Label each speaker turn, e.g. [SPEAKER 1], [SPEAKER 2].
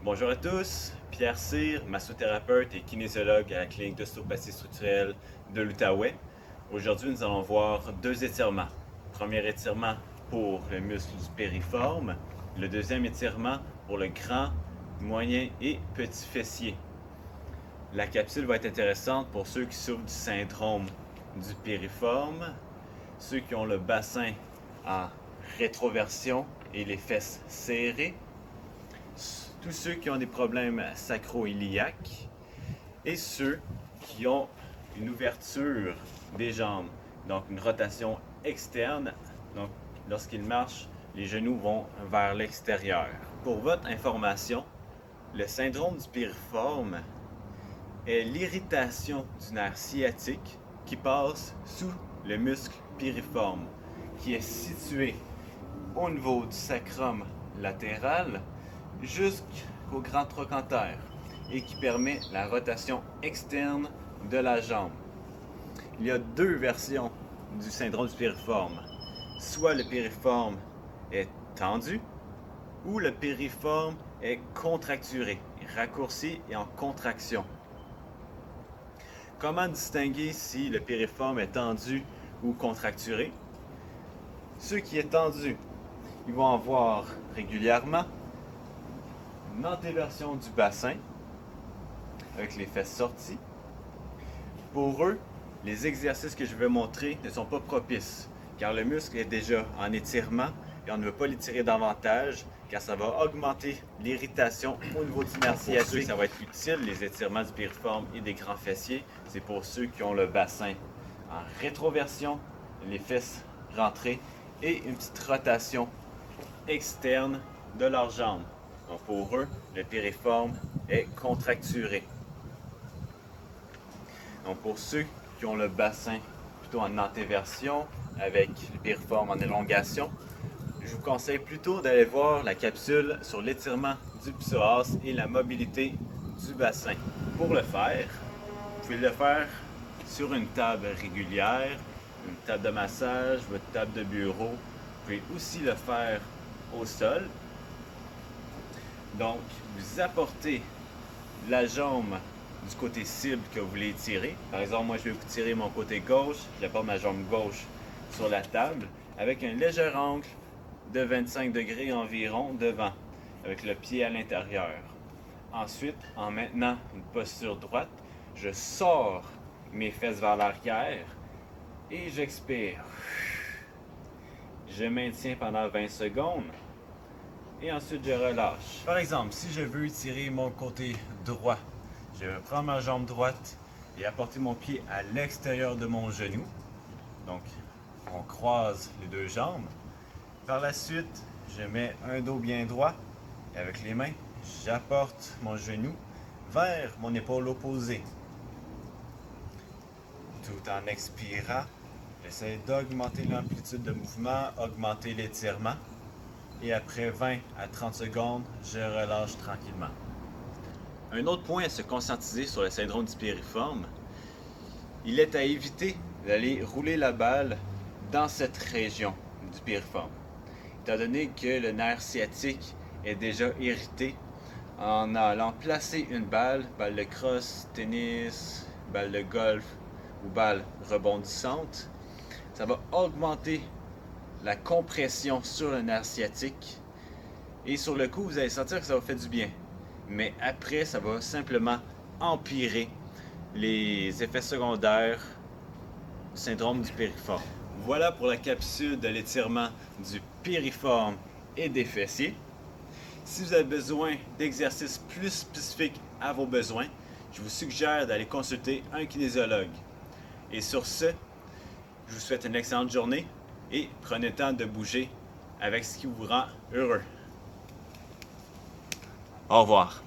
[SPEAKER 1] Bonjour à tous, Pierre Cyr, massothérapeute et kinésiologue à la clinique d'ostéopathie structurelle de l'Outaouais. Aujourd'hui, nous allons voir deux étirements. Premier étirement pour le muscle du périforme, le deuxième étirement pour le grand, moyen et petit fessier. La capsule va être intéressante pour ceux qui souffrent du syndrome du périforme, ceux qui ont le bassin en rétroversion et les fesses serrées, tous ceux qui ont des problèmes sacro-iliaques et ceux qui ont une ouverture des jambes, donc une rotation externe. Donc, lorsqu'ils marchent, les genoux vont vers l'extérieur. Pour votre information, le syndrome du piriforme est l'irritation du nerf sciatique qui passe sous le muscle piriforme, qui est situé au niveau du sacrum latéral jusqu'au grand trochanter et qui permet la rotation externe de la jambe. Il y a deux versions du syndrome du piriforme. Soit le piriforme est tendu ou le piriforme est contracturé, raccourci et en contraction. Comment distinguer si le piriforme est tendu ou contracturé? Ceux qui sont tendus, ils vont avoir régulièrement une antéversion du bassin avec les fesses sorties. Pour eux, les exercices que je vais montrer ne sont pas propices car le muscle est déjà en étirement et on ne veut pas l'étirer davantage car ça va augmenter l'irritation au niveau du nerf sciatique. Ça va être utile, les étirements du piriforme et des grands fessiers. C'est pour ceux qui ont le bassin en rétroversion, les fesses rentrées et une petite rotation externe de leurs jambes. Donc pour eux, le piriforme est contracturé. Donc pour ceux qui ont le bassin plutôt en antéversion avec le piriforme en élongation, je vous conseille plutôt d'aller voir la capsule sur l'étirement du psoas et la mobilité du bassin. Pour le faire, vous pouvez le faire sur une table régulière, une table de massage, votre table de bureau. Vous pouvez aussi le faire au sol. Donc, vous apportez la jambe du côté cible que vous voulez étirer. Par exemple, moi je vais tirer mon côté gauche, j'apporte ma jambe gauche sur la table avec un léger angle de 25 degrés environ devant, avec le pied à l'intérieur. Ensuite, en maintenant une posture droite, je sors mes fesses vers l'arrière et j'expire. Je maintiens pendant 20 secondes et ensuite je relâche. Par exemple, si je veux tirer mon côté droit, je vais prendre ma jambe droite et apporter mon pied à l'extérieur de mon genou. Donc, on croise les deux jambes. Par la suite, je mets un dos bien droit et avec les mains, j'apporte mon genou vers mon épaule opposée. Tout en expirant, j'essaie d'augmenter l'amplitude de mouvement, augmenter l'étirement. Et après 20 à 30 secondes, je relâche tranquillement. Un autre point à se conscientiser sur le syndrome du piriforme, il est à éviter d'aller rouler la balle dans cette région du piriforme, étant donné que le nerf sciatique est déjà irrité. En allant placer une balle de crosse, tennis, balle de golf ou balle rebondissante, ça va augmenter la compression sur le nerf sciatique et sur le coup, vous allez sentir que ça va faire du bien. Mais après, ça va simplement empirer les effets secondaires du syndrome du piriforme. Voilà pour la capsule de l'étirement du piriforme et des fessiers. Si vous avez besoin d'exercices plus spécifiques à vos besoins, je vous suggère d'aller consulter un kinésiologue. Et sur ce, je vous souhaite une excellente journée et prenez le temps de bouger avec ce qui vous rend heureux. Au revoir.